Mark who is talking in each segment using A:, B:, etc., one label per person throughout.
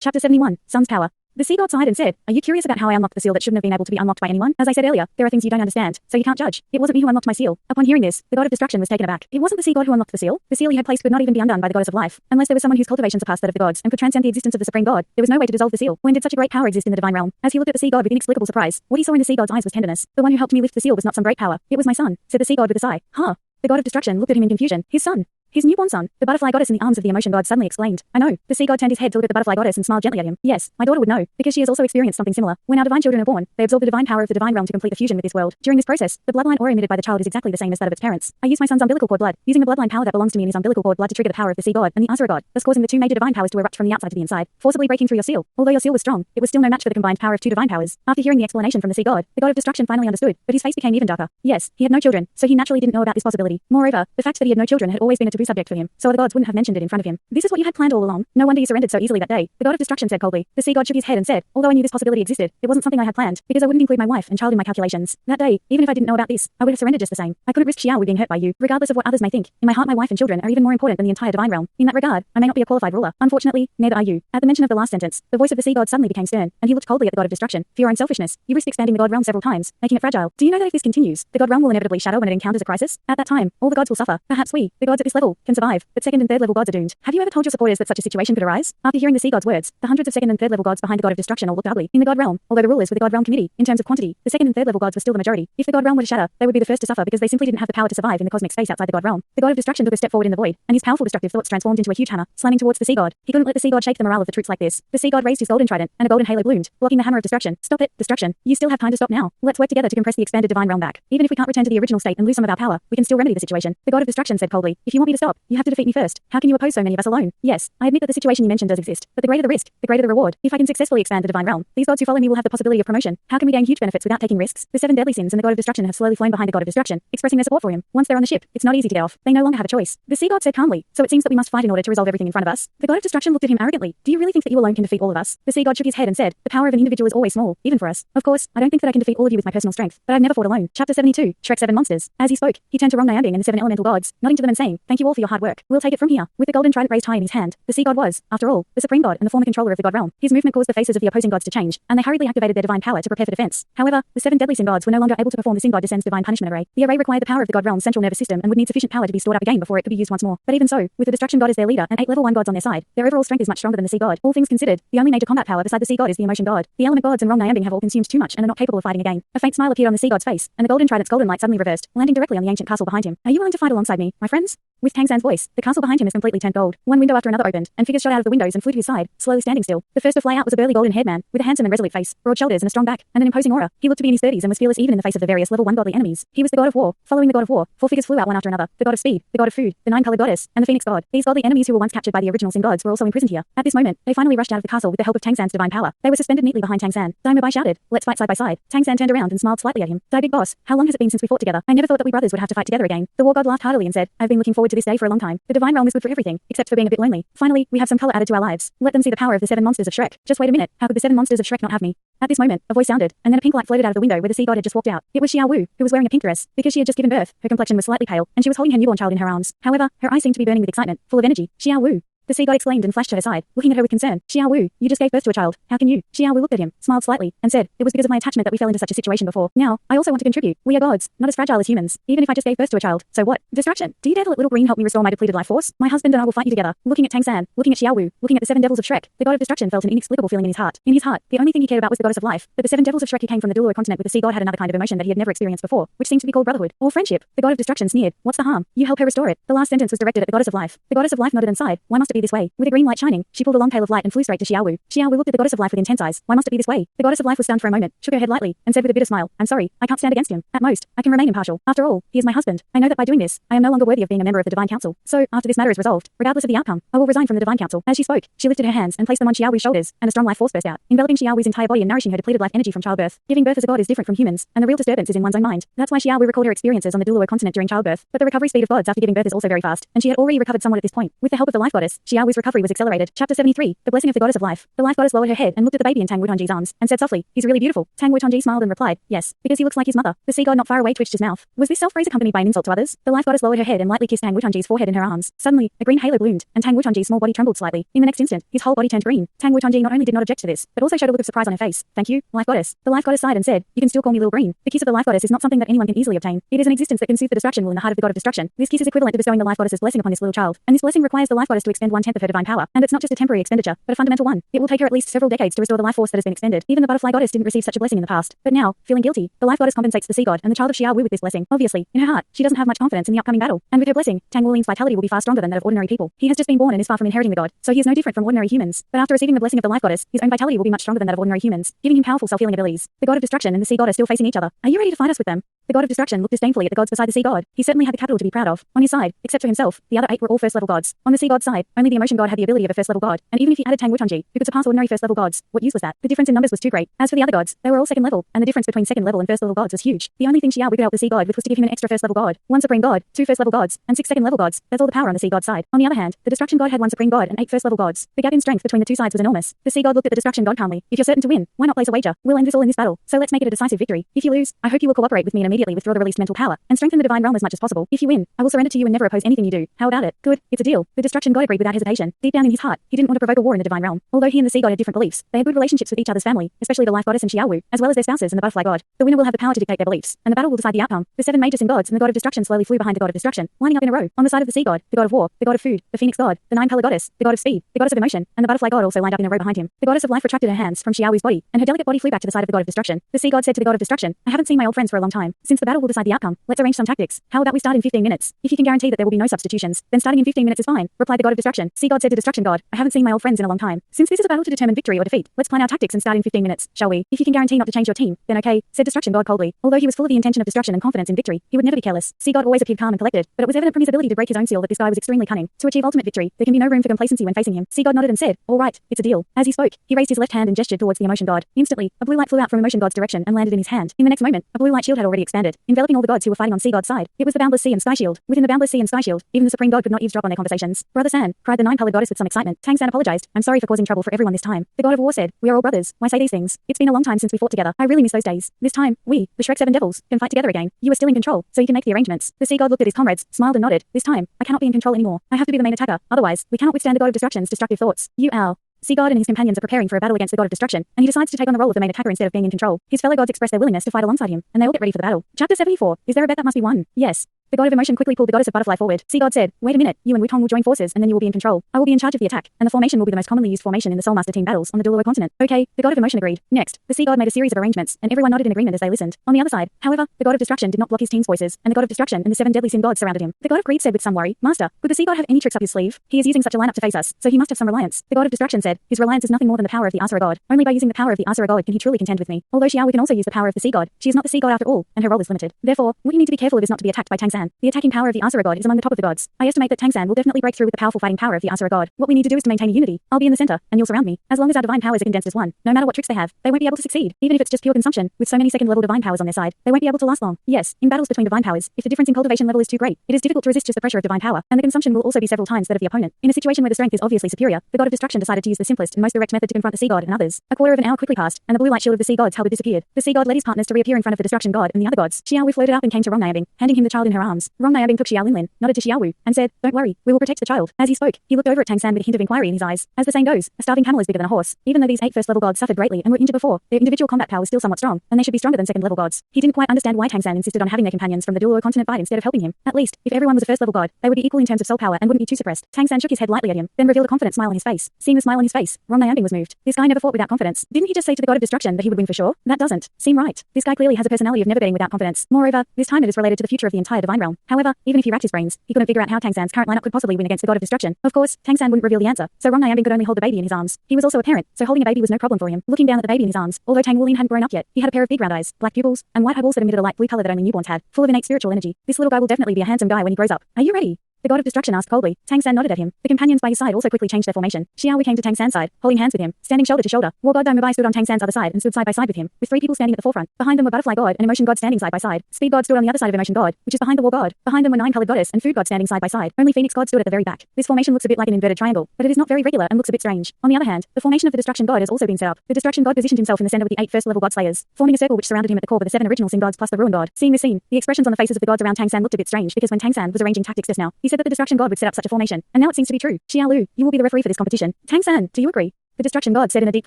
A: Chapter 71, Sun's Power. The sea god sighed and said, "Are you curious about how I unlocked the seal that shouldn't have been able to be unlocked by anyone? As I said earlier, there are things you don't understand, so you can't judge. It wasn't me who unlocked my seal." Upon hearing this, the god of destruction was taken aback. It wasn't the sea god who unlocked the seal. The seal he had placed could not even be undone by the goddess of life, unless there was someone whose cultivation surpassed that of the gods and could transcend the existence of the supreme god. There was no way to dissolve the seal. When did such a great power exist in the divine realm? As he looked at the sea god with inexplicable surprise, what he saw in the sea god's eyes was tenderness. The one who helped me lift the seal was not some great power. It was my son, said the sea god with a sigh. Huh? The god of destruction looked at him in confusion. His son. His newborn son, the butterfly goddess in the arms of the emotion god, suddenly exclaimed, "I know." The sea god turned his head to look at the butterfly goddess and smiled gently at him. "Yes, my daughter would know, because she has also experienced something similar. When our divine children are born, they absorb the divine power of the divine realm to complete the fusion with this world. During this process, the bloodline aura emitted by the child is exactly the same as that of its parents. I use my son's umbilical cord blood, using the bloodline power that belongs to me in his umbilical cord blood to trigger the power of the sea god and the Asura god, thus causing the two major divine powers to erupt from the outside to the inside, forcibly breaking through your seal. Although your seal was strong, it was still no match for the combined power of two divine powers." After hearing the explanation from the sea god, the god of destruction finally understood, but his face became even darker. Yes, he had no children, so he naturally didn't know about this possibility. Moreover, the fact that he had no children had always been a taboo subject for him, so the gods wouldn't have mentioned it in front of him. "This is what you had planned all along? No wonder you surrendered so easily that day," the god of destruction said coldly. The sea god shook his head and said, "Although I knew this possibility existed, it wasn't something I had planned, because I wouldn't include my wife and child in my calculations. That day, even if I didn't know about this, I would have surrendered just the same. I couldn't risk Xiao Wu being hurt by you, regardless of what others may think. In my heart, my wife and children are even more important than the entire divine realm. In that regard, I may not be a qualified ruler. Unfortunately, neither are you." At the mention of the last sentence, the voice of the sea god suddenly became stern, and he looked coldly at the god of destruction. "For your own selfishness, you risked expanding the god realm several times, making it fragile. Do you know that if this continues, the god realm will inevitably shatter when it encounters a crisis? At that time, all the gods will suffer. Perhaps we, the gods at this level, can survive, but second and third level gods are doomed. Have you ever told your supporters that such a situation could arise?" After hearing the sea god's words, the hundreds of second and third level gods behind the god of destruction all looked ugly. In the god realm, although the rulers were the god realm committee, in terms of quantity, the second and third level gods were still the majority. If the god realm were to shatter, they would be the first to suffer because they simply didn't have the power to survive in the cosmic space outside the god realm. The god of destruction took a step forward in the void, and his powerful destructive thoughts transformed into a huge hammer, slamming towards the sea god. He couldn't let the sea god shake the morale of the troops like this. The sea god raised his golden trident, and a golden halo bloomed, blocking the hammer of destruction. "Stop it, destruction. You still have time to stop now. Let's work together to compress the expanded divine realm back. Even if we can't return to the original state and lose some of our power, we can still remedy the situation." The god of destruction said coldly, "If you want me to stop, you have to defeat me first. How can you oppose so many of us alone? Yes, I admit that the situation you mentioned does exist, but the greater the risk, the greater the reward. If I can successfully expand the divine realm, these gods who follow me will have the possibility of promotion. How can we gain huge benefits without taking risks?" The seven deadly sins and the god of destruction have slowly flown behind the god of destruction, expressing their support for him. Once they're on the ship, it's not easy to get off. They no longer have a choice. The sea god said calmly, "So it seems that we must fight in order to resolve everything in front of us." The god of destruction looked at him arrogantly. "Do you really think that you alone can defeat all of us?" The sea god shook his head and said, "The power of an individual is always small, even for us. Of course, I don't think that I can defeat all of you with my personal strength, but I've never fought alone." Chapter 72, Shrek 7 Monsters. As he spoke, he turned to Rong Nyambing and the seven elemental gods, nodding to them and saying, "Thank you all for your hard work. We'll take it from here." With the golden trident raised high in his hand, the sea god was, after all, the supreme god and the former controller of the god realm. His movement caused the faces of the opposing gods to change, and they hurriedly activated their divine power to prepare for defense. However, the seven deadly sin gods were no longer able to perform the sin god descends divine punishment array. The array required the power of the god realm's central nervous system and would need sufficient power to be stored up again before it could be used once more. But even so, with the destruction god as their leader and 8 level 1 gods on their side, their overall strength is much stronger than the sea god. All things considered, the only major combat power beside the sea god is the emotion god. The element gods and Rong Nyambing have all consumed too much and are not capable of fighting again. A faint smile appeared on the sea god's face, and the golden trident's golden light suddenly reversed, landing directly on the ancient castle behind him. "Are you willing to fight alongside me, my friends?" With Tang San's voice, the castle behind him has completely turned gold. One window after another opened, and figures shot out of the windows and flew to his side, slowly standing still. The first to fly out was a burly golden-haired man, with a handsome and resolute face, broad shoulders and a strong back, and an imposing aura. He looked to be in his 30s and was fearless even in the face of the various level 1 godly enemies. He was the god of war. Following the god of war, 4 figures flew out one after another: the god of speed, the god of food, the 9-colored goddess, and the phoenix god. These godly enemies who were once captured by the original sin gods were also imprisoned here. At this moment, they finally rushed out of the castle with the help of Tang San's divine power. They were suspended neatly behind Tang San. Daima Bai shouted, "Let's fight side by side." Tang San turned around and smiled slightly at him. "Dai big boss, how long has it been since we fought together? I never thought that we brothers would have to fight together again." The war god laughed heartily and said, "I've been looking forward to this day for a long time. The divine realm is good for everything, except for being a bit lonely. Finally, we have some color added to our lives. Let them see the power of the 7 monsters of Shrek. Just wait a minute, how could the 7 monsters of Shrek not have me?" At this moment, a voice sounded, and then a pink light floated out of the window where the sea god had just walked out. It was Xiao Wu, who was wearing a pink dress. Because she had just given birth, her complexion was slightly pale, and she was holding her newborn child in her arms. However, her eyes seemed to be burning with excitement, full of energy. "Xiao Wu." The sea god exclaimed and flashed to her side, looking at her with concern. "Xiao Wu, you just gave birth to a child. How can you?" Xiao Wu looked at him, smiled slightly, and said, "It was because of my attachment that we fell into such a situation before. Now, I also want to contribute. We are gods, not as fragile as humans. Even if I just gave birth to a child, so what? Distraction. Do you dare to let little green help me restore my depleted life force? My husband and I will fight you together." Looking at Tang San, looking at Xiao Wu, looking at the 7 devils of Shrek, the god of destruction felt an inexplicable feeling in his heart. In his heart, the only thing he cared about was the goddess of life. But the 7 devils of Shrek who came from the Douluo continent with the sea god had another kind of emotion that he had never experienced before, which seemed to be called brotherhood or friendship. The god of destruction sneered, "What's the harm? You help her restore it." The last sentence was directed at the goddess of life. The goddess of life nodded and sighed. "Why must it be this way?" With a green light shining, she pulled a long tail of light and flew straight to Xiao Wu. Xiao Wu looked at the goddess of life with intense eyes. "Why must it be this way?" The goddess of life was stunned for a moment, shook her head lightly, and said with a bitter smile, "I'm sorry, I can't stand against him. At most, I can remain impartial. After all, he is my husband. I know that by doing this, I am no longer worthy of being a member of the divine council. So, after this matter is resolved, regardless of the outcome, I will resign from the divine council." As she spoke, she lifted her hands and placed them on Xiao Wu's shoulders, and a strong life force burst out, enveloping Xiao Wu's entire body and nourishing her depleted life energy from childbirth. Giving birth as a god is different from humans, and the real disturbance is in one's own mind. That's why Xiao Wu recalled her experiences on the Douluo continent during childbirth. But the recovery speed of gods after giving birth is also very fast, and she had already recovered somewhat at this point. With the help of the life goddess, Xiao Wu's recovery was accelerated. Chapter 73, The Blessing of the Goddess of Life. The Life Goddess lowered her head and looked at the baby in Tang Wutonji's arms, and said softly, "He's really beautiful." Tang Wutonji smiled and replied, "Yes, because he looks like his mother." The sea god not far away twitched his mouth. Was this self-praise accompanied by an insult to others? The Life Goddess lowered her head and lightly kissed Tang Wutonji's forehead in her arms. Suddenly, a green halo bloomed, and Tang Wutonji's small body trembled slightly. In the next instant, his whole body turned green. Tang Wutonji not only did not object to this, but also showed a look of surprise on her face. "Thank you, Life Goddess." The Life Goddess sighed and said, "You can still call me Little Green." The kiss of the Life Goddess is not something that anyone can easily obtain. It is an existence that can soothe the destruction will in the heart of the god of destruction. This kiss is equivalent to bestowing the Life Goddess's blessing upon this little child, and this blessing requires the Life Goddess to expend 1/10 of her divine power. And it's not just a temporary expenditure, but a fundamental one. It will take her at least several decades to restore the life force that has been expended. Even the butterfly goddess didn't receive such a blessing in the past. But now, feeling guilty, the Life Goddess compensates the sea god and the child of Xiao Wu with this blessing. Obviously, in her heart, she doesn't have much confidence in the upcoming battle. And with her blessing, Tang Wulin's vitality will be far stronger than that of ordinary people. He has just been born and is far from inheriting the god, so he is no different from ordinary humans. But after receiving the blessing of the Life Goddess, his own vitality will be much stronger than that of ordinary humans, giving him powerful self-healing abilities. The god of destruction and the sea god are still facing each other. Are you ready to fight us with them? The god of destruction looked disdainfully at the gods beside the sea god. He certainly had the capital to be proud of. On his side, except for himself, the other 8 were all first-level gods. On the sea god's side, only the emotion god had the ability of a first-level god, and even if he added Tang Wutonji, who could surpass ordinary first-level gods, what use was that? The difference in numbers was too great. As for the other gods, they were all second level, and the difference between second level and first-level gods was huge. The only thing Xiao Wu could help the sea god with was to give him an extra first-level god, 1 supreme god, 2 first-level gods, and 6 second-level gods. That's all the power on the sea god's side. On the other hand, the destruction god had 1 supreme god and 8 first-level gods. The gap in strength between the two sides was enormous. The sea god looked at the destruction god calmly. "If you're certain to win, why not place a wager? We'll end this all in this battle, so let's make it a decisive victory. If you lose, I hope you will cooperate with me and immediately withdraw the released mental power, and strengthen the divine realm as much as possible. If you win, I will surrender to you and never oppose anything you do. How about it?" "Good, it's a deal." The destruction god agreed without hesitation. Deep down in his heart, he didn't want to provoke a war in the divine realm. Although he and the sea god had different beliefs, they had good relationships with each other's family, especially the Life Goddess and Xiao Wu, as well as their spouses and the butterfly god. The winner will have the power to dictate their beliefs, and the battle will decide the outcome. The 7 major sin gods and the god of destruction slowly flew behind the god of destruction, lining up in a row. On the side of the sea god, the god of war, the god of food, the phoenix god, the 9-color goddess, the god of speed, the goddess of emotion, and the butterfly god also lined up in a row behind him. The goddess of life retracted her hands from Xiao Wu's body, and her delicate body flew back to the side of the god of destruction. The sea god said to the god of destruction, "I haven't seen my old friends for a long time. Since the battle will decide the outcome, let's arrange some tactics. How about we start in 15 minutes? If you can guarantee that there will be no substitutions, then starting in 15 minutes is fine," replied the god of destruction. Sea god said to destruction god, "I haven't seen my old friends in a long time. Since this is a battle to determine victory or defeat, let's plan our tactics and start in 15 minutes, shall we? If you can guarantee not to change your team, then okay," said destruction god coldly. Although he was full of the intention of destruction and confidence in victory, he would never be careless. Sea god always appeared calm and collected, but it was evident from his ability to break his own seal that this guy was extremely cunning. To achieve ultimate victory, there can be no room for complacency when facing him. Sea god nodded and said, "All right, it's a deal." As he spoke, he raised his left hand and gestured towards the emotion god. Instantly, a blue light flew out from emotion god's direction and landed in his hand. In the next moment, a blue light shield had already expanded, enveloping all the gods who were fighting on sea god's side. It was the boundless sea and sky shield. Within the boundless sea and sky shield, even the supreme god could not eavesdrop on their conversations. "Brother San," cried the 9-colored goddess with some excitement. Tang San apologized. "I'm sorry for causing trouble for everyone this time." The god of war said, "We are all brothers. Why say these things? It's been a long time since we fought together. I really miss those days. This time, we, the Shrek 7 devils, can fight together again. You are still in control, so you can make the arrangements." The sea god looked at his comrades, smiled and nodded. "This time, I cannot be in control anymore. I have to be the main attacker. Otherwise, we cannot withstand the god of destruction's destructive thoughts. You owl." Sea god and his companions are preparing for a battle against the god of destruction, and he decides to take on the role of the main attacker instead of being in control. His fellow gods express their willingness to fight alongside him, and they all get ready for the battle. Chapter 74. Is there a bet that must be won? Yes. The god of emotion quickly pulled the goddess of butterfly forward. Sea god said, "Wait a minute, you and Wutong will join forces and then you will be in control. I will be in charge of the attack, and the formation will be the most commonly used formation in the Soulmaster team battles on the Douluo continent." Okay, the god of emotion agreed. Next, the sea god made a series of arrangements, and everyone nodded in agreement as they listened. On the other side, however, the god of destruction did not block his team's voices, and the god of destruction and the 7 deadly sin gods surrounded him. The god of greed said with some worry, "Master, could the sea god have any tricks up his sleeve? He is using such a lineup to face us, so he must have some reliance." The god of destruction said, "His reliance is nothing more than the power of the Asura god. Only by using the power of the Asura god can he truly contend with me. Although Xiao Wu can also use the power of the sea god, she is not the sea god after all, and her role is limited. Therefore, what you need to be careful of is not to be attacked by Tang San. The attacking power of the Asura god is among the top of the gods. I estimate that Tang San will definitely break through with the powerful fighting power of the Asura god. What we need to do is to maintain a unity. I'll be in the center, and you'll surround me. As long as our divine powers are condensed as one, no matter what tricks they have, they won't be able to succeed. Even if it's just pure consumption, with so many second-level divine powers on their side, they won't be able to last long. Yes, in battles between divine powers, if the difference in cultivation level is too great, it is difficult to resist just the pressure of divine power, and the consumption will also be several times that of the opponent. In a situation where the strength is obviously superior, the god of destruction decided to use the simplest and most direct method to confront the sea god and others. A quarter of an hour quickly passed, and the blue light shield of the sea god's halberd disappeared. The sea god led his partners to reappear in front of the destruction god and the other gods. Xiao Wu floated up and came to Rong Niabing, handing him the child in her arms. Rong Niabing took Xiao Linlin, nodded to Xiao Wu, and said, "Don't worry, we will protect the child." As he spoke, he looked over at Tang San with a hint of inquiry in his eyes. As the saying goes, a starving camel is bigger than a horse. Even though these 8 first-level gods suffered greatly and were injured before, their individual combat power was still somewhat strong, and they should be stronger than second-level gods. He didn't quite understand why Tang San insisted on having their companions from the Douluo continent fight instead of helping him. At least, if everyone was a first-level god, they would be equal in terms of soul power and wouldn't be too suppressed. Tang San shook his head lightly at him, then revealed a confident smile on his face. Seeing the smile on his face, Rong Niabing was moved. This guy never fought without confidence. Didn't he just say to the god of destruction that he would win for sure? That doesn't seem right. This guy clearly has a personality of never betting without confidence. Moreover, this time it is related to the future of the entire divine realm. However, even if he racked his brains, he couldn't figure out how Tang San's current lineup could possibly win against the god of destruction. Of course, Tang San wouldn't reveal the answer, so Rong Niabing could only hold the baby in his arms. He was also a parent, so holding a baby was no problem for him. Looking down at the baby in his arms, although Tang Wulin hadn't grown up yet, he had a pair of big round eyes, black pupils, and white eyeballs that emitted a light blue color that only newborns had, full of innate spiritual energy. This little guy will definitely be a handsome guy when he grows up. Are you ready? The god of destruction asked coldly. Tang San nodded at him. The companions by his side also quickly changed their formation. Xiao Wu came to Tang San's side, holding hands with him, standing shoulder to shoulder. War god Mabai stood on Tang San's other side and stood side by side with him, with 3 people standing at the forefront. Behind them were Butterfly God and Emotion God standing side by side. Speed God stood on the other side of Emotion God, which is behind the War God. Behind them were 9-colored goddess and Food God standing side by side. Only Phoenix God stood at the very back. This formation looks a bit like an inverted triangle, but it is not very regular and looks a bit strange. On the other hand, the formation of the Destruction God has also been set up. The Destruction God positioned himself in the center with the 8 first-level God Slayers, forming a circle which surrounded him at the core with the 7 original Sin Gods plus the Ruin God. Seeing this scene, the expressions on the faces of the gods around Tang San looked a bit strange because when Tang San was arranging tactics just now, he said that the Destruction God would set up such a formation, and now it seems to be true. Xiao Wu, you will be the referee for this competition. Tang San, do you agree? The Destruction God said in a deep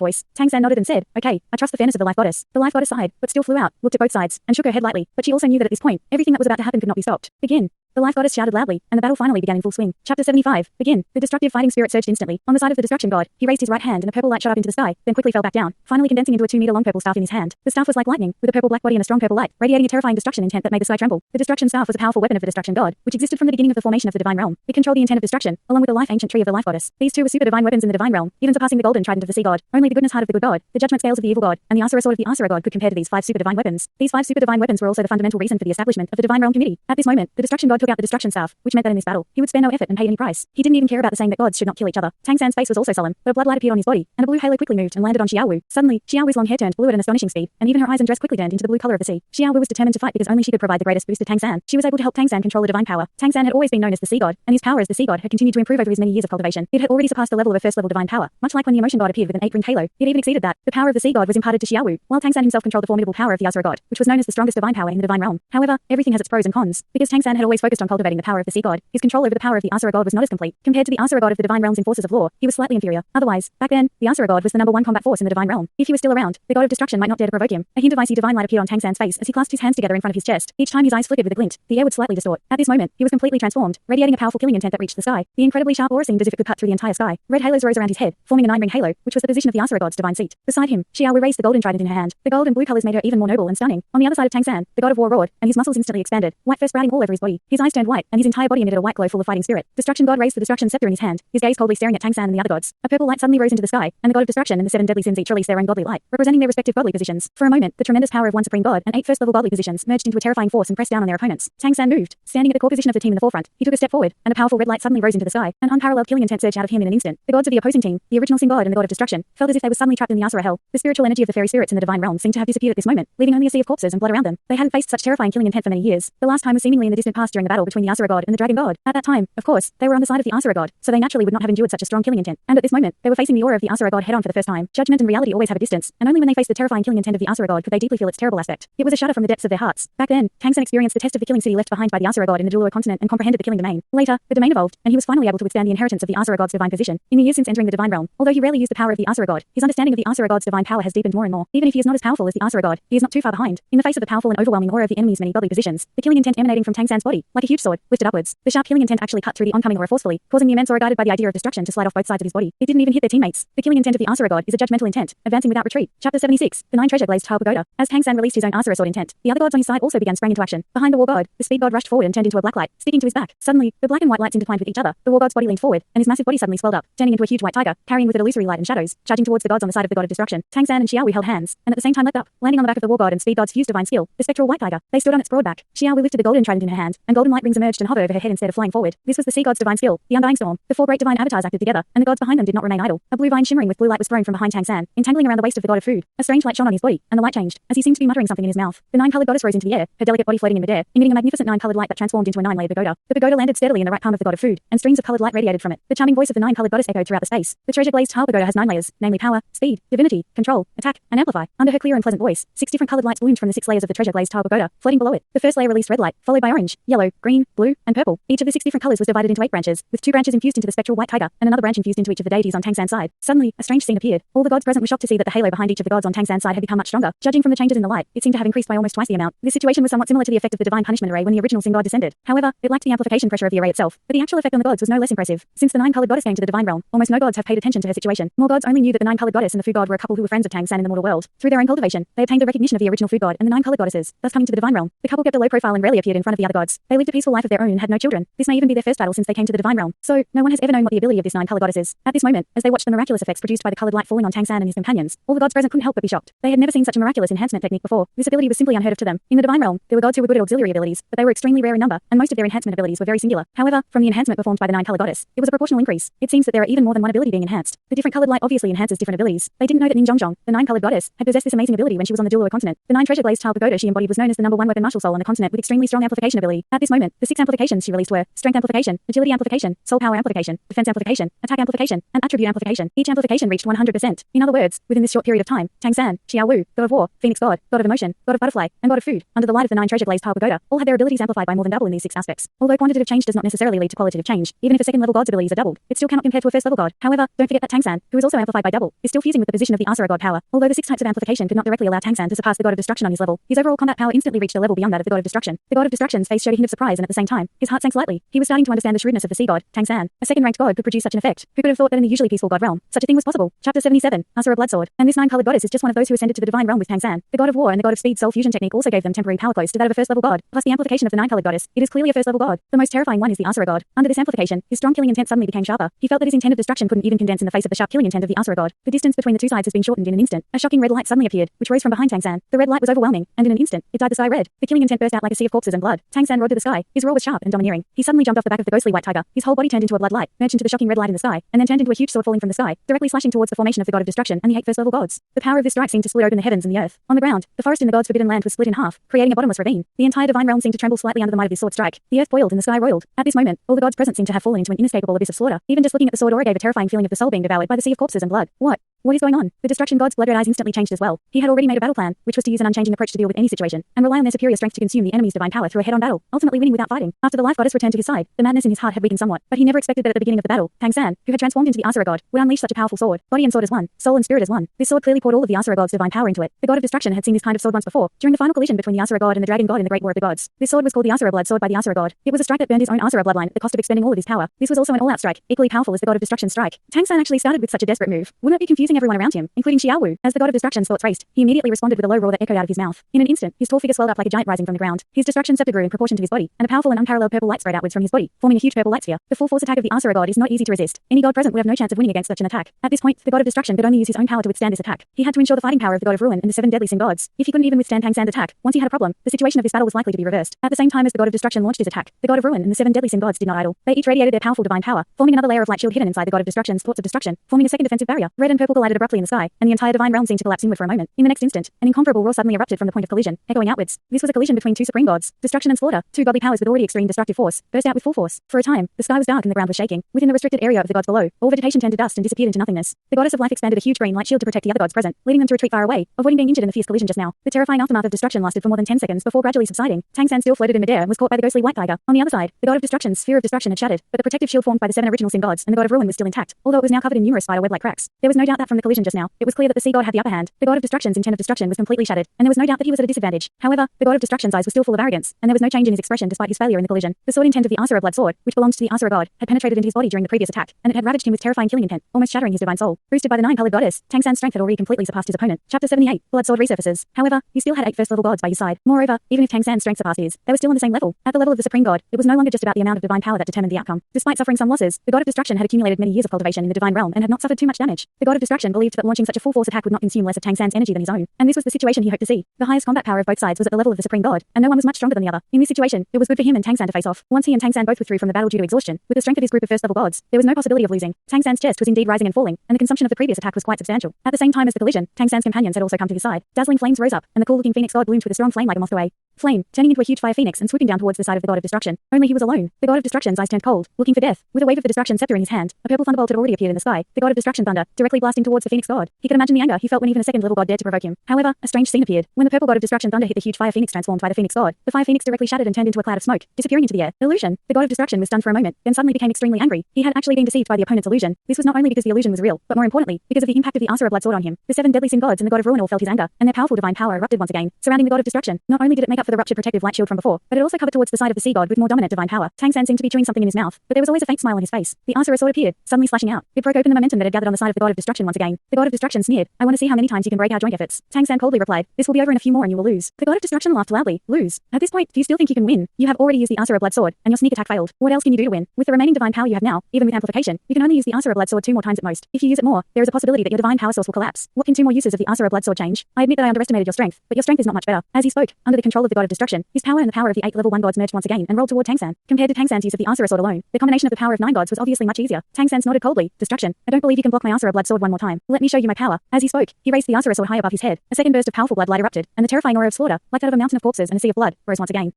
A: voice. Tang San nodded and said, okay, I trust the fairness of the Life Goddess. The Life Goddess sighed, but still flew out, looked at both sides, and shook her head lightly, but she also knew that at this point, everything that was about to happen could not be stopped. Begin. The Life Goddess shouted loudly, and the battle finally began in full swing. Chapter 75. Begin. The destructive fighting spirit surged instantly. On the side of the Destruction God, he raised his right hand and a purple light shot up into the sky, then quickly fell back down, finally condensing into a 2-meter-long purple staff in his hand. The staff was like lightning, with a purple black body and a strong purple light, radiating a terrifying destruction intent that made the sky tremble. The Destruction Staff was a powerful weapon of the Destruction God, which existed from the beginning of the formation of the Divine Realm. It controlled the intent of destruction, along with the life ancient tree of the Life Goddess. These two were super divine weapons in the Divine Realm, even surpassing the golden trident of the Sea God. Only the goodness heart of the Good God, the judgment scales of the Evil God, and the Asura sword of the Asura God could compare to these 5 super divine weapons. These 5 super divine weapons were also the fundamental reason for the establishment of the Divine Realm Committee. At this moment, the Destruction God took out the Destruction Staff, which meant that in this battle, he would spare no effort and pay any price. He didn't even care about the saying that gods should not kill each other. Tang San's face was also solemn, but a bloodlight appeared on his body, and a blue halo quickly moved and landed on Xiao Wu. Suddenly, Xiao Wu's long hair turned blue at an astonishing speed, and even her eyes and dress quickly turned into the blue color of the sea. Xiao Wu was determined to fight because only she could provide the greatest boost to Tang San. She was able to help Tang San control the divine power. Tang San had always been known as the Sea God, and his power as the Sea God had continued to improve over his many years of cultivation. It had already surpassed the level of a first-level divine power, much like when the Emotion God appeared with an 8-ringed halo. It even exceeded that. The power of the Sea God was imparted to Xiao Wu, while Tang San himself controlled the formidable power of the Asura God, which was known as the strongest divine power in the Divine Realm. However, everything has its pros and cons. Because Tang San had always focused on cultivating the power of the Sea God, his control over the power of the Asura God was not as complete. Compared to the Asura God of the Divine Realm's enforcers of law, he was slightly inferior. Otherwise, back then, the Asura God was the #1 combat force in the Divine Realm. If he was still around, the God of Destruction might not dare to provoke him. A hint of icy divine light appeared on Tang San's face as he clasped his hands together in front of his chest. Each time his eyes flickered with a glint, the air would slightly distort. At this moment, he was completely transformed, radiating a powerful killing intent that reached the sky. The incredibly sharp aura seemed as if it could cut through the entire sky. Red halos rose around his head, forming a 9-ring halo, which was the position of the Asura God's divine seat. Beside him, Xiao Wu raised the golden trident in her hand. The gold and blue colors made her even more noble and stunning. On the other side of Tang San, the God of War roared, and his muscles instantly expanded, white fur sprouting all over his body. His eyes turned white, and his entire body emitted a white glow full of fighting spirit. Destruction God raised the Destruction Scepter in his hand, his gaze coldly staring at Tang San and the other gods. A purple light suddenly rose into the sky, and the God of Destruction and the 7 deadly sins each released their own godly light, representing their respective godly positions. For a moment, the tremendous power of one supreme god and 8 first-level godly positions merged into a terrifying force and pressed down on their opponents. Tang San moved, standing at the core position of the team in the forefront. He took a step forward, and a powerful red light suddenly rose into the sky. An unparalleled killing intent surged out of him in an instant. The gods of the opposing team, the original Sin God and the God of Destruction, felt as if they were suddenly trapped in the Asura hell. The spiritual energy of the fairy spirits in the Divine Realm seemed to have disappeared at this moment, leaving only a sea of corpses and blood around them. They hadn't faced such terrifying killing intent for many years. The last time was seemingly in the distant past during the battle between the Asura God and the Dragon God. At that time, of course, they were on the side of the Asura God, so they naturally would not have endured such a strong killing intent. And at this moment, they were facing the aura of the Asura God head-on for the first time. Judgment and reality always have a distance, and only when they faced the terrifying killing intent of the Asura God could they deeply feel its terrible aspect. It was a shudder from the depths of their hearts. Back then, Tang San experienced the test of the killing city left behind by the Asura God in the Douluo Continent and comprehended the killing domain. Later, the domain evolved, and he was finally able to withstand the inheritance of the Asura God's divine position. In the years since entering the Divine Realm, although he rarely used the power of the Asura God, his understanding of the Asura God's divine power has deepened more and more. Even if he is not as powerful as the Asura God, he is not too far behind. In the face of the powerful and overwhelming aura of the enemy's many godly positions, the killing intent emanating from Tang San's body, like a huge sword, lifted upwards. The sharp killing intent actually cut through the oncoming aura forcefully, causing the immense aura guided by the idea of destruction to slide off both sides of his body. It didn't even hit their teammates. The killing intent of the Asura God is a judgmental intent, advancing without retreat. Chapter 76. The 9 treasure glazed Tile Pagoda. As Tang San released his own Asura sword intent, the other gods on his side also began sprang into action. Behind the War God, the Speed God rushed forward and turned into a black light, sticking to his back. Suddenly, the black and white lights intertwined with each other. The War God's body leaned forward, and his massive body suddenly swelled up, turning into a huge white tiger, carrying with it illusory light and shadows, charging towards the gods on the side of the God of Destruction. Tang San and Xiao Wu held hands, and at the same time leapt up, landing on the back of the War God and Speed God's fused divine skill, the spectral white tiger. They stood on its broad back. Xiao Wu lifted the golden trident in her hand, and golden light rings emerged and hovered over her head instead of flying forward. This was the Sea God's divine skill, the Undying Storm. The 4 great divine avatars acted together, and the gods behind them did not remain idle. A blue vine shimmering with blue light was thrown from behind Tang San, entangling around the waist of the God of Food. A strange light shone on his body, and the light changed, as he seemed to be muttering something in his mouth. The 9-colored goddess rose into the air, her delicate body floating in midair, emitting a magnificent 9-colored light that transformed into a 9-layered pagoda. The pagoda landed steadily in the right palm of the God of Food, and streams of colored light radiated from it. The charming voice of the 9-colored goddess echoed throughout the space. The treasure glazed tile pagoda has 9 layers, namely power, speed, divinity, control, attack, and amplify. Under her clear and pleasant voice, 6 different colored lights bloomed from the 6 layers of the treasure glazed tile pagoda, floating below it. The first layer released red light, followed by orange, yellow, green, blue, and purple. Each of the 6 different colors was divided into 8 branches, with 2 branches infused into the spectral white tiger, and another branch infused into each of the deities on Tang San's side. Suddenly, a strange scene appeared. All the gods present were shocked to see that the halo behind each of the gods on Tang San's side had become much stronger. Judging from the changes in the light, it seemed to have increased by almost twice the amount. This situation was somewhat similar to the effect of the divine punishment array when the original Sin God descended. However, it lacked the amplification pressure of the array itself, but the actual effect on the gods was no less impressive. Since the 9-colored goddess came to the divine realm, almost no gods have paid attention to her situation. More gods only knew that the 9-colored goddess and the Food God were a couple who were friends of Tang San in the mortal world. Through their own cultivation, they obtained the recognition of the original Food God and the 9-colored goddesses, thus coming to the divine realm. The couple kept a low profile and rarely appeared in front of the other gods. They lived lived a peaceful life of their own and had no children. This may even be their first battle since they came to the divine realm. So, no one has ever known what the ability of this nine-color goddess is. At this moment, as they watched the miraculous effects produced by the colored light falling on Tang San and his companions, all the gods present couldn't help but be shocked. They had never seen such a miraculous enhancement technique before. This ability was simply unheard of to them. In the divine realm, there were gods who were good at auxiliary abilities, but they were extremely rare in number, and most of their enhancement abilities were very singular. However, from the enhancement performed by the nine-color goddess, it was a proportional increase. It seems that there are even more than one ability being enhanced. The different colored light obviously enhances different abilities. They didn't know that Ninjongjong, the nine-colored goddess, had possessed this amazing ability when she was on the Douluo continent. The nine treasure-glazed child pagoda she embodied was known as the number one weapon martial soul on the continent with extremely strong amplification ability. At this moment, the 6 amplifications she released were strength amplification, agility amplification, soul power amplification, defense amplification, attack amplification, and attribute amplification. Each amplification reached 100%. In other words, within this short period of time, Tang San, Xiao Wu, God of War, Phoenix God, God of Emotion, God of Butterfly, and God of Food, under the light of the 9 treasure-glazed pile pagoda, all had their abilities amplified by more than double in these 6 aspects. Although quantitative change does not necessarily lead to qualitative change, even if a second-level god's abilities are doubled, it still cannot compare to a first-level god. However, don't forget that Tang San, who is also amplified by double, is still fusing with the position of the Asura god power. Although the 6 types of amplification could not directly allow Tang San to surpass the god of destruction on his level, his overall combat power instantly reached a level beyond that of the god of destruction. The god of destruction's face showed a hint of surprise, and at the same time, his heart sank slightly. He was starting to understand the shrewdness of the sea god, Tang San. A second-ranked god could produce such an effect. Who could have thought that in the usually peaceful god realm, such a thing was possible? Chapter 77, Asura Bloodsword. And this 9-colored goddess is just one of those who ascended to the divine realm with Tang San. The god of war and the god of speed soul fusion technique also gave them temporary power close to that of a first-level god. Plus the amplification of the 9-colored goddess, it is clearly a first-level god. The most terrifying one is the Asura god. Under this amplification, his strong killing intent suddenly became sharper. He felt that his intent of destruction couldn't even condense in the face of the sharp killing intent of the Asura god. The distance between the two sides has been shortened in an instant. A shocking red light suddenly appeared, which rose from behind Tang San. The red light was overwhelming, and in an instant, it dyed the sky red. The killing intent burst out like a sea of corpses and blood. Tang San roared to the sky. His roar was sharp and domineering. He suddenly jumped off the back of the ghostly white tiger. His whole body turned into a blood light, merged into the shocking red light in the sky, and then turned into a huge sword falling from the sky, directly slashing towards the formation of the god of destruction and the 8 first-level gods. The power of this strike seemed to split open the heavens and the earth. On the ground, the forest in the god's forbidden land was split in half, creating a bottomless ravine. The entire divine realm seemed to tremble slightly under the might of this sword strike. The earth boiled and the sky roiled. At this moment, all the gods present seemed to have fallen into an inescapable abyss of slaughter. Even just looking at the sword aura gave a terrifying feeling of the soul being devoured by the sea of corpses and blood. What is going on? The destruction god's blood-red eyes instantly changed as well. He had already made a battle plan, which was to use an unchanging approach to deal with any situation, and rely on their superior strength to consume the enemy's divine power through a head-on battle, ultimately winning without fighting. After the life goddess returned to his side, the madness in his heart had weakened somewhat, but he never expected that at the beginning of the battle, Tang San, who had transformed into the Asura god, would unleash such a powerful sword. Body and sword as one, soul and spirit as one. This sword clearly poured all of the Asura god's divine power into it. The god of destruction had seen this kind of sword once before, during the final collision between the Asura god and the dragon god in the Great War of the Gods. This sword was called the Asura blood sword by the Asura god. It was a strike that burned his own Asura bloodline at the cost of expending all of his power. This was also an all-out strike, equally powerful as the god of destruction strike. Tang San actually started with such a desperate move. Wouldn't it be confusing everyone around him, including Xiao Wu? As the god of destruction's thoughts raced, he immediately responded with a low roar that echoed out of his mouth. In an instant, his tall figure swelled up like a giant rising from the ground. His destruction scepter grew in proportion to his body, and a powerful and unparalleled purple light spread outwards from his body, forming a huge purple light sphere. The full force attack of the Asura god is not easy to resist. Any god present would have no chance of winning against such an attack. At this point, the god of destruction could only use his own power to withstand this attack. He had to ensure the fighting power of the god of ruin and the 7 deadly sin gods. If he couldn't even withstand Tang San's attack, once he had a problem, the situation of this battle was likely to be reversed. At the same time as the god of destruction launched his attack, the god of ruin and the 7 deadly sin gods did not idle. They each radiated their powerful divine power, forming another layer of light shield hidden inside the god of destruction's thoughts of destruction, forming a second defensive barrier. Red and purple collided abruptly in the sky, and the entire divine realm seemed to collapse inward for a moment. In the next instant, an incomparable roar suddenly erupted from the point of collision, echoing outwards. This was a collision between 2 supreme gods, destruction and slaughter. 2 godly powers with already extreme destructive force burst out with full force. For a time, the sky was dark and the ground was shaking. Within the restricted area of the gods below, all vegetation turned to dust and disappeared into nothingness. The goddess of life expanded a huge green light shield to protect the other gods present, leading them to retreat far away, avoiding being injured in the fierce collision just now. The terrifying aftermath of destruction lasted for more than 10 seconds before gradually subsiding. Tang San still floated in midair and was caught by the ghostly white tiger. On the other side, the god of destruction's sphere of destruction had shattered, but the protective shield formed by the 7 original sin gods and the god of ruin was still intact, although it was now covered in numerous spider web-like cracks. There was no doubt that from the collision just now, it was clear that the sea god had the upper hand. The god of destruction's intent of destruction was completely shattered, and there was no doubt that he was at a disadvantage. However, the god of destruction's eyes were still full of arrogance, and there was no change in his expression despite his failure in the collision. The sword intent of the Asura blood sword, which belonged to the Asura god, had penetrated into his body during the previous attack, and it had ravaged him with terrifying killing intent, almost shattering his divine soul. Boosted by the 9-colored goddess, Tang San's strength had already completely surpassed his opponent. Chapter 78, Blood Sword resurfaces. However, he still had 8 first-level gods by his side. Moreover, even if Tang San's strength surpassed his, they were still on the same level. At the level of the supreme god, it was no longer just about the amount of divine power that determined the outcome. Despite suffering some losses, the god of destruction had accumulated many years of cultivation in the divine realm and had not suffered too much damage. The god of destruction believed that launching such a full-force attack would not consume less of Tang San's energy than his own, and this was the situation he hoped to see. The highest combat power of both sides was at the level of the supreme god, and no one was much stronger than the other. In this situation, it was good for him and Tang San to face off. Once he and Tang San both withdrew from the battle due to exhaustion, with the strength of his group of first-level gods, there was no possibility of losing. Tang San's chest was indeed rising and falling, and the consumption of the previous attack was quite substantial. At the same time as the collision, Tang San's companions had also come to his side. Dazzling flames rose up, and the cool-looking phoenix god bloomed with a strong flame like a moth away. Flame, turning into a huge fire phoenix and swooping down towards the side of the god of destruction. Only he was alone. The god of destruction's eyes turned cold, looking for death. With a wave of the destruction scepter in his hand, a purple thunderbolt had already appeared in the sky. The god of destruction thunder, directly blasting towards the phoenix god. He could imagine the anger he felt when even a second-level god dared to provoke him. However, a strange scene appeared. When the purple god of destruction thunder hit the huge fire phoenix transformed by the phoenix god, the fire phoenix directly shattered and turned into a cloud of smoke, disappearing into the air. Illusion. The god of destruction was stunned for a moment, then suddenly became extremely angry. He had actually been deceived by the opponent's illusion. This was not only because the illusion was real, but more importantly, because of the impact of the Asura blood sword on him. The 7 deadly sin gods and the god of ruin all felt his anger, and their powerful divine power erupted once again, surrounding the god of destruction. Not only did it make up for the ruptured protective light shield from before, but it also covered towards the side of the sea god with more dominant divine power. Tang San seemed to be chewing something in his mouth, but there was always a faint smile on his face. The Asura sword appeared, suddenly slashing out. It broke open the momentum that had gathered on the side of the god of destruction once again. The god of destruction sneered, "I want to see how many times you can break our joint efforts." Tang San coldly replied, "This will be over in a few more and you will lose." The god of destruction laughed loudly. "Lose? At this point, do you still think you can win? You have already used the Asura blood sword, and your sneak attack failed. What else can you do to win? With the remaining divine power you have now, even with amplification, you can only use the Asura blood sword 2 more times at most. If you use it more, there is a possibility that your divine power source will collapse. What can 2 more uses of the Asura blood sword change? I admit that I underestimated your strength, but your strength is not much better." As he spoke, under the control of the god of destruction, his power and the power of the 8 level 1 gods merged once again and rolled toward Tang San. Compared to Tang San's use of the Asura sword alone, the combination of the power of 9 gods was obviously much easier. Tang San nodded coldly. "Destruction, I don't believe you can block my Asura blood sword 1 more time. Let me show you my power." As he spoke, he raised the Asura sword high above his head. A second burst of powerful blood light erupted, and the terrifying aura of slaughter, like that of a mountain of corpses and a sea of blood, rose once again.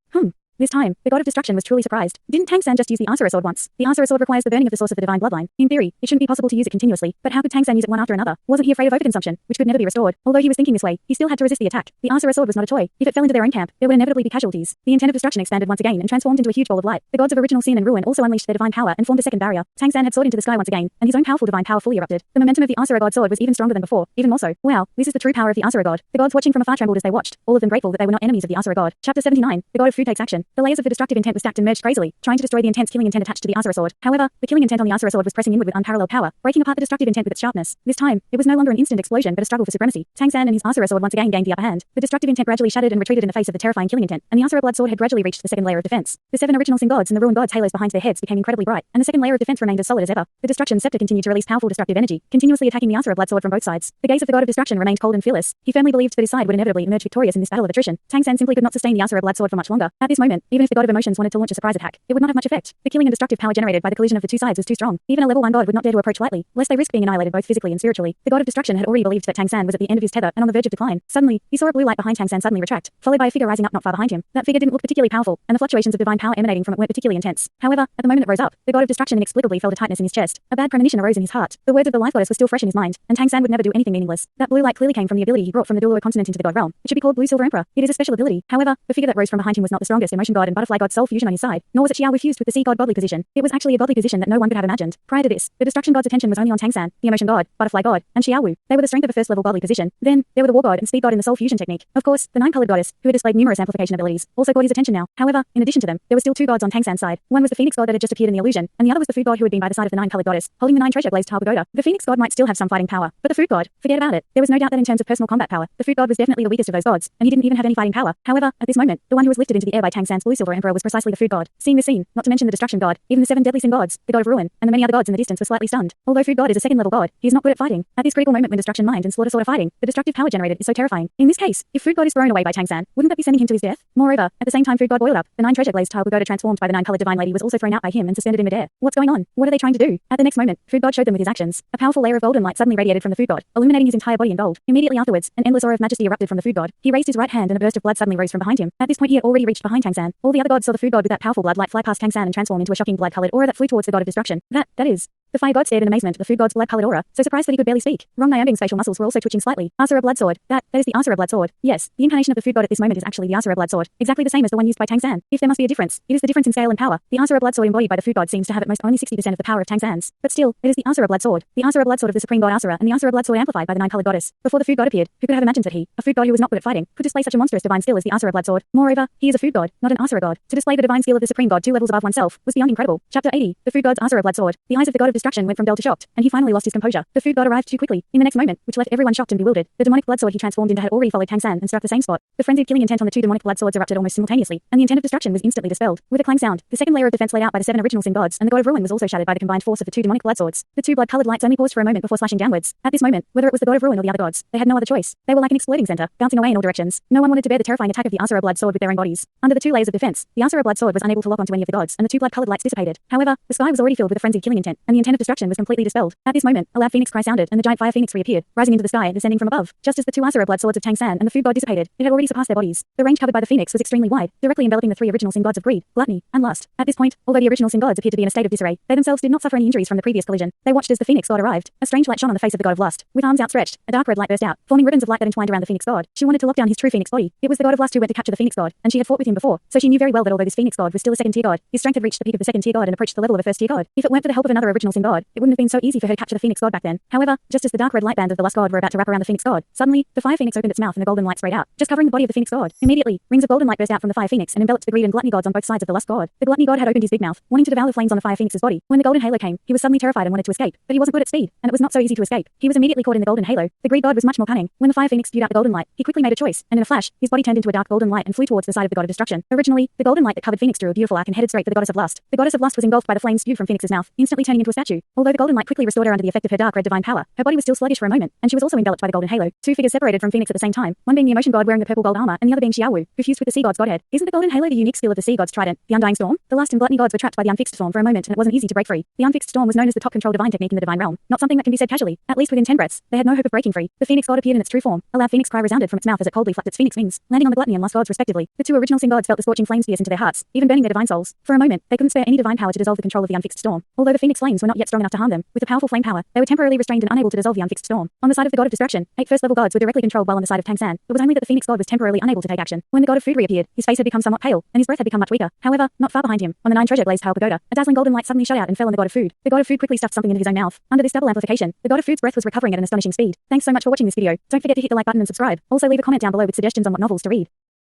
A: This time, the god of destruction was truly surprised. Didn't Tang San just use the Asura sword once? The Asura sword requires the burning of the source of the divine bloodline. In theory, it shouldn't be possible to use it continuously, but how could Tang San use it one after another? Wasn't he afraid of overconsumption, which could never be restored? Although he was thinking this way, he still had to resist the attack. The Asura sword was not a toy. If it fell into their own camp, there would inevitably be casualties. The intent of destruction expanded once again and transformed into a huge ball of light. The gods of original sin and ruin also unleashed their divine power and formed a second barrier. Tang San had soared into the sky once again, and his own powerful divine power fully erupted. The momentum of the Asura god sword was even stronger than before, even more so. Wow, this is the true power of the Asura god. The gods watching from afar trembled as they watched, all of them grateful that they were not enemies of the Asura god. Chapter 79. The god of food takes action. The layers of the destructive intent were stacked and merged crazily, trying to destroy the intense killing intent attached to the Asura sword. However, the killing intent on the Asura sword was pressing inward with unparalleled power, breaking apart the destructive intent with its sharpness. This time, it was no longer an instant explosion but a struggle for supremacy. Tang San and his Asura sword once again gained the upper hand. The destructive intent gradually shattered and retreated in the face of the terrifying killing intent, and the Asura blood sword had gradually reached the second layer of defense. The 7 original sin gods and the ruined gods' halos behind their heads became incredibly bright, and the second layer of defense remained as solid as ever. The destruction scepter continued to release powerful destructive energy, continuously attacking the Asura blood sword from both sides. The gaze of the god of destruction remained cold and fearless. He firmly believed that his side would inevitably emerge victorious in this battle of attrition. Tang San simply could not sustain the Asura blood sword for much longer. At this moment, even if the god of emotions wanted to launch a surprise attack, it would not have much effect. The killing and destructive power generated by the collision of the 2 sides was too strong. Even a level 1 god would not dare to approach lightly, lest they risk being annihilated both physically and spiritually. The god of destruction had already believed that Tang San was at the end of his tether and on the verge of decline. Suddenly, he saw a blue light behind Tang San suddenly retract, followed by a figure rising up not far behind him. That figure didn't look particularly powerful, and the fluctuations of divine power emanating from it weren't particularly intense. However, at the moment it rose up, the god of destruction inexplicably felt a tightness in his chest. A bad premonition arose in his heart. The words of the life goddess were still fresh in his mind, and Tang San would never do anything meaningless. That blue light clearly came from the ability he brought from the Douluo continent into the god realm. It should be called Blue Silver Emperor. It is a special ability. However, the figure that rose from behind him was not the strongest emotion god and butterfly god soul fusion on his side, nor was it Xiao Wu fused with the sea god godly position. It was actually a godly position that no one could have imagined. Prior to this, the destruction god's attention was only on Tang San, the emotion god, butterfly god, and Xiao Wu. They were the strength of a first level godly position. Then, there were the war god and speed god in the soul fusion technique. Of course, the 9-colored goddess, who had displayed numerous amplification abilities, also caught his attention now. However, in addition to them, there were still 2 gods on Tang San's side. One was the phoenix god that had just appeared in the illusion, and the other was the food god who had been by the side of the 9-colored goddess, holding the 9 treasure glazed pagoda. The phoenix god might still have some fighting power, but the food god, forget about it. There was no doubt that in terms of personal combat power, the food god was definitely the weakest of those gods, and he didn't even have any fighting power. However, at this moment, the one who was lifted into the air by Tang San's Blue Silver Emperor was precisely the food god. Seeing this scene, not to mention the destruction god, even the 7 deadly sin gods, the god of ruin, and the many other gods in the distance were slightly stunned. Although food god is a second level god, he is not good at fighting. At this critical moment when destruction mind and slaughter sort of fighting, the destructive power generated is so terrifying. In this case, if food god is thrown away by Tang San, wouldn't that be sending him to his death? Moreover, at the same time food god boiled up, the 9 treasure glazed pagoda transformed by the 9-colored divine lady was also thrown out by him and suspended in midair. What's going on? What are they trying to do? At the next moment, food god showed them with his actions. A powerful layer of golden light suddenly radiated from the food god, illuminating his entire body in gold. Immediately afterwards, an endless aura of majesty erupted from the food god. He raised his right hand and a burst of blood suddenly rose from behind him. At this point he had already reached behind Tang San. All the other gods saw the food god with that powerful blood light fly past Tang San and transform into a shocking blood-colored aura that flew towards the god of destruction. That is. The fire god stared in amazement at the food god's blood-colored aura, so surprised that he could barely speak. Wrong Nyambing's facial muscles were also twitching slightly. Asura blood sword. That is the Asura blood sword. Yes, the incarnation of the food god at this moment is actually the Asura blood sword, exactly the same as the one used by Tang San. If there must be a difference, it is the difference in scale and power. The Asura blood sword embodied by the food god seems to have at most only 60% of the power of Tang San's. But still, it is the Asura blood sword. The Asura blood sword of the supreme god Asura and the Asura blood sword amplified by the 9-colored goddess. Before the food god appeared, who could have imagined that he, a food god who was not good at fighting, could display such a monstrous divine skill as the Asura blood sword? Moreover, he is a food god, not an Asura god. To display the divine skill of the supreme god 2 levels above oneself was beyond incredible. Chapter 80. The food god's Asura blood sword. The eyes of the god of destruction went from dull to shocked, and he finally lost his composure. The food god arrived too quickly. In the next moment, which left everyone shocked and bewildered, the demonic blood sword he transformed into had already followed Tang San and struck the same spot. The frenzied killing intent on the 2 demonic blood swords erupted almost simultaneously, and the intent of destruction was instantly dispelled. With a clang sound, the second layer of defense laid out by the 7 original sin gods and the god of ruin was also shattered by the combined force of the 2 demonic blood swords. The 2 blood-colored lights only paused for a moment before slashing downwards. At this moment, whether it was the god of ruin or the other gods, they had no other choice. They were like an exploding center, bouncing away in all directions. No one wanted to bear the terrifying attack of the Asura blood sword with their own bodies. Under the 2 layers of defense, the Asura blood sword was unable to lock onto any of the gods, and the 2 blood-colored lights dissipated. However, the sky was already filled with a frenzied killing intent, and the intent of destruction was completely dispelled. At this moment, a loud phoenix cry sounded, and the giant fire phoenix reappeared, rising into the sky and descending from above. Just as the 2 Asura blood swords of Tang San and the food god dissipated, it had already surpassed their bodies. The range covered by the phoenix was extremely wide, directly enveloping the 3 original sin gods of greed, gluttony, and lust. At this point, although the original sin gods appeared to be in a state of disarray, they themselves did not suffer any injuries from the previous collision. They watched as the phoenix god arrived. A strange light shone on the face of the god of lust. With arms outstretched, a dark red light burst out, forming ribbons of light that entwined around the phoenix god. She wanted to lock down his true phoenix body. It was the god of lust who went to capture the phoenix god, and she had fought with him before, so she knew very well that although this phoenix god was still a second tier god, his strength had reached the peak of the second tier god and approached the level of a first tier god. If it weren't for the help of another original sin releasing God, it wouldn't have been so easy for her to capture the Phoenix God back then. However, just as the dark red light band of the Lust God were about to wrap around the Phoenix God, suddenly, the Fire Phoenix opened its mouth and the golden light sprayed out, just covering the body of the Phoenix God. Immediately, rings of golden light burst out from the Fire Phoenix and enveloped the greed and gluttony gods on both sides of the Lust God. The gluttony God had opened his big mouth, wanting to devour the flames on the Fire Phoenix's body. When the golden halo came, he was suddenly terrified and wanted to escape, but he wasn't good at speed, and it was not so easy to escape. He was immediately caught in the golden halo. The greed God was much more cunning. When the Fire Phoenix spewed out the golden light, he quickly made a choice, and in a flash, his body turned into a dark golden light and flew towards the side of the god of destruction. Originally, the golden light that covered Phoenix drew a beautiful arc and headed straight for the goddess of lust. The goddess of lust was engulfed by the flames spewed from Phoenix's mouth, instantly turning into a statue. Although the golden light quickly restored her under the effect of her dark red divine power, her body was still sluggish for a moment, and she was also enveloped by the golden halo. Two figures separated from Phoenix at the same time, one being the emotion god wearing the purple gold armor, and the other being Xiao Wu, who fused with the sea god's godhead. Isn't the golden halo the unique skill of the sea god's trident, the undying storm? The lust and gluttony gods were trapped by the unfixed storm for a moment, and it wasn't easy to break free. The unfixed storm was known as the top control divine technique in the divine realm, not something that can be said casually. At least within 10 breaths, they had no hope of breaking free. The Phoenix god appeared in its true form. A loud Phoenix cry resounded from its mouth as it coldly flapped its Phoenix wings, landing on the gluttony and lust gods respectively. The two original sin gods felt the scorching flames pierce into their hearts, even burning their divine souls. For a moment, they couldn't spare any divine power to dissolve the control of the unfixed storm. Although the Phoenix flames were not yet strong enough to harm them, with the powerful flame power, they were temporarily restrained and unable to dissolve the unfixed storm. On the side of the god of destruction, 8 first-level gods were directly controlled, while on the side of Tang San, it was only that the Phoenix god was temporarily unable to take action. When the god of food reappeared, his face had become somewhat pale, and his breath had become much weaker. However, not far behind him, on the 9 treasure blazed pale pagoda, a dazzling golden light suddenly shot out and fell on the god of food. The god of food quickly stuffed something into his own mouth. Under this double amplification, the god of food's breath was recovering at an astonishing speed. Thanks so much for watching this video. Don't forget to hit the like button and subscribe. Also leave a comment down below with suggestions on what novels to read.